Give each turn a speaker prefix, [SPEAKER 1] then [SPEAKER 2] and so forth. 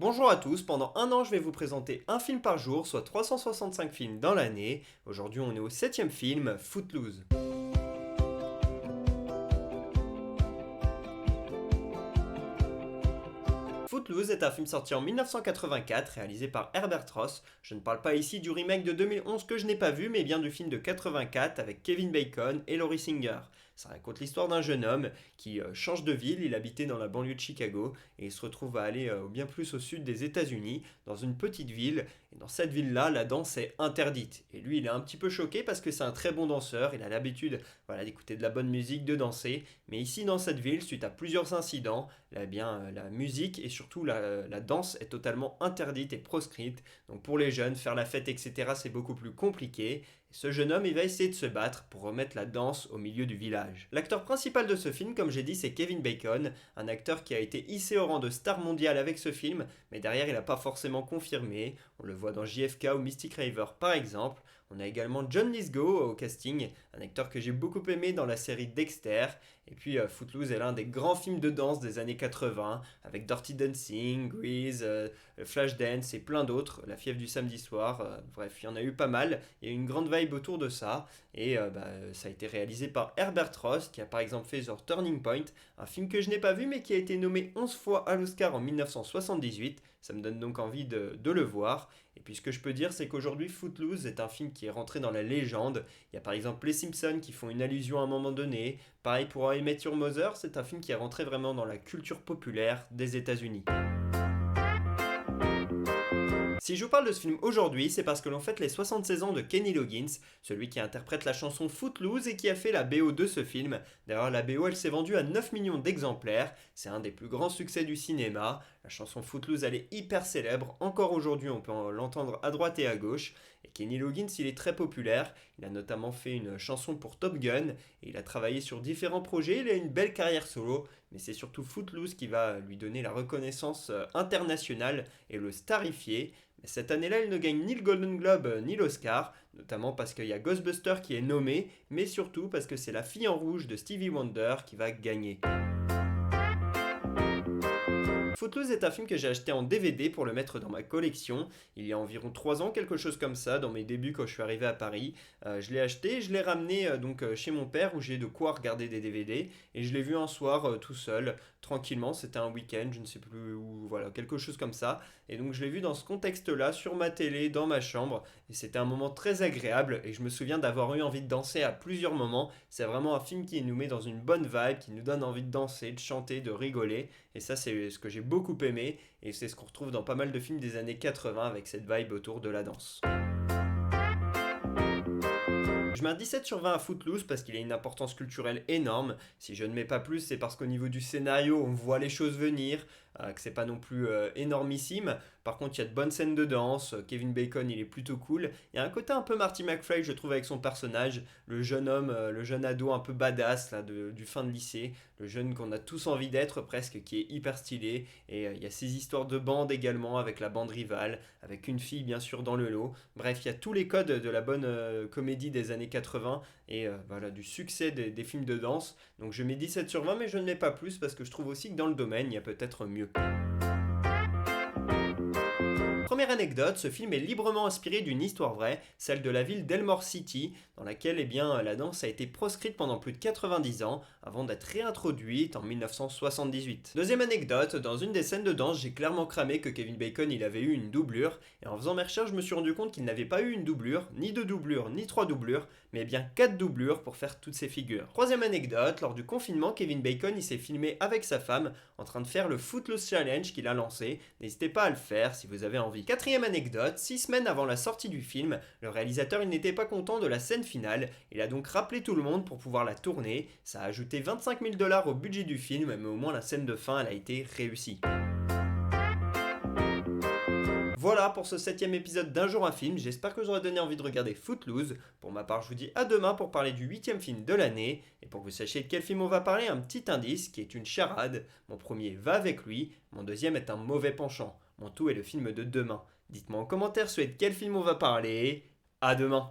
[SPEAKER 1] Bonjour à tous, pendant un an je vais vous présenter un film par jour, soit 365 films dans l'année. Aujourd'hui on est au 7ème film, Footloose. Footloose est un film sorti en 1984, réalisé par Herbert Ross. Je ne parle pas ici du remake de 2011 que je n'ai pas vu, mais bien du film de 84 avec Kevin Bacon et Laurie Singer. Ça raconte l'histoire d'un jeune homme qui change de ville, il habitait dans la banlieue de Chicago et il se retrouve à aller bien plus au sud des États-Unis, dans une petite ville. Et dans cette ville-là, la danse est interdite. Et lui, il est un petit peu choqué parce que c'est un très bon danseur, il a l'habitude d'écouter de la bonne musique, de danser. Mais ici, dans cette ville, suite à plusieurs incidents, la musique et surtout la danse est totalement interdite et proscrite. Donc pour les jeunes, faire la fête, etc., c'est beaucoup plus compliqué. Et ce jeune homme, il va essayer de se battre pour remettre la danse au milieu du village. L'acteur principal de ce film, comme j'ai dit, c'est Kevin Bacon, un acteur qui a été hissé au rang de star mondiale avec ce film, mais derrière, il n'a pas forcément confirmé. On le voit dans JFK ou Mystic River par exemple. On a également John Lithgow au casting, un acteur que j'ai beaucoup aimé dans la série Dexter. Et puis Footloose est l'un des grands films de danse des années 80, avec Dirty Dancing, Grease, Flashdance et plein d'autres, La fièvre du samedi soir, bref, il y en a eu pas mal, il y a eu une grande vibe autour de ça, et ça a été réalisé par Herbert Ross, qui a par exemple fait The Turning Point, un film que je n'ai pas vu mais qui a été nommé 11 fois à l'Oscar en 1978, ça me donne donc envie de le voir. Et puis ce que je peux dire, c'est qu'aujourd'hui Footloose est un film qui est rentré dans la légende. Il y a par exemple les Simpsons qui font une allusion à un moment donné. Pareil pour How I Met Your Mother, c'est un film qui est rentré vraiment dans la culture populaire des États-Unis. Si je vous parle de ce film aujourd'hui, c'est parce que l'on fête les 76 ans de Kenny Loggins, celui qui interprète la chanson Footloose et qui a fait la BO de ce film. D'ailleurs, la BO, elle s'est vendue à 9 millions d'exemplaires, c'est un des plus grands succès du cinéma. La chanson Footloose, elle est hyper célèbre, encore aujourd'hui on peut l'entendre à droite et à gauche. Et Kenny Loggins, il est très populaire, il a notamment fait une chanson pour Top Gun, et il a travaillé sur différents projets, il a une belle carrière solo, mais c'est surtout Footloose qui va lui donner la reconnaissance internationale et le starifier. Mais cette année-là, il ne gagne ni le Golden Globe ni l'Oscar, notamment parce qu'il y a Ghostbusters qui est nommé, mais surtout parce que c'est La Fille en Rouge de Stevie Wonder qui va gagner. Footloose est un film que j'ai acheté en DVD pour le mettre dans ma collection il y a environ 3 ans, quelque chose comme ça, dans mes débuts quand je suis arrivé à Paris. Je l'ai acheté et je l'ai ramené chez mon père où j'ai de quoi regarder des DVD et je l'ai vu un soir tout seul, tranquillement, c'était un week-end, je ne sais plus où, voilà, quelque chose comme ça. Et donc je l'ai vu dans ce contexte-là, sur ma télé, dans ma chambre et c'était un moment très agréable et je me souviens d'avoir eu envie de danser à plusieurs moments. C'est vraiment un film qui nous met dans une bonne vibe, qui nous donne envie de danser, de chanter, de rigoler et ça c'est ce que j'ai beaucoup aimé et c'est ce qu'on retrouve dans pas mal de films des années 80 avec cette vibe autour de la danse. Je mets un 17 sur 20 à Footloose parce qu'il a une importance culturelle énorme. Si je ne mets pas plus, c'est parce qu'au niveau du scénario, on voit les choses venir, que c'est pas non plus énormissime. Par contre, il y a de bonnes scènes de danse. Kevin Bacon, il est plutôt cool. Il y a un côté un peu Marty McFly, je trouve, avec son personnage, le jeune homme, le jeune ado un peu badass là, du fin de lycée, le jeune qu'on a tous envie d'être presque, qui est hyper stylé. Et il y a ces histoires de bande également, avec la bande rivale, avec une fille bien sûr dans le lot. Bref, il y a tous les codes de la bonne comédie des années 80 et du succès des films de danse. Donc je mets 17 sur 20 mais je ne mets pas plus parce que je trouve aussi que dans le domaine il y a peut-être mieux. Première anecdote, ce film est librement inspiré d'une histoire vraie, celle de la ville d'Elmore City, dans laquelle la danse a été proscrite pendant plus de 90 ans, avant d'être réintroduite en 1978. Deuxième anecdote, dans une des scènes de danse, j'ai clairement cramé que Kevin Bacon il avait eu une doublure, et en faisant mes recherches, je me suis rendu compte qu'il n'avait pas eu une doublure, ni deux doublures, ni trois doublures, mais bien 4 doublures pour faire toutes ces figures. Troisième anecdote, lors du confinement, Kevin Bacon il s'est filmé avec sa femme en train de faire le Footloose Challenge qu'il a lancé. N'hésitez pas à le faire si vous avez envie. Quatrième anecdote, 6 semaines avant la sortie du film, le réalisateur il n'était pas content de la scène finale. Il a donc rappelé tout le monde pour pouvoir la tourner. Ça a ajouté 25 000 $ au budget du film, mais au moins la scène de fin elle a été réussie. Voilà pour ce 7ème épisode d'Un jour un film, j'espère que j'aurai donné envie de regarder Footloose. Pour ma part, je vous dis à demain pour parler du 8ème film de l'année. Et pour que vous sachiez de quel film on va parler, un petit indice qui est une charade. Mon premier va avec lui, mon deuxième est un mauvais penchant. Mon tout est le film de demain. Dites-moi en commentaire de quel film on va parler. À demain.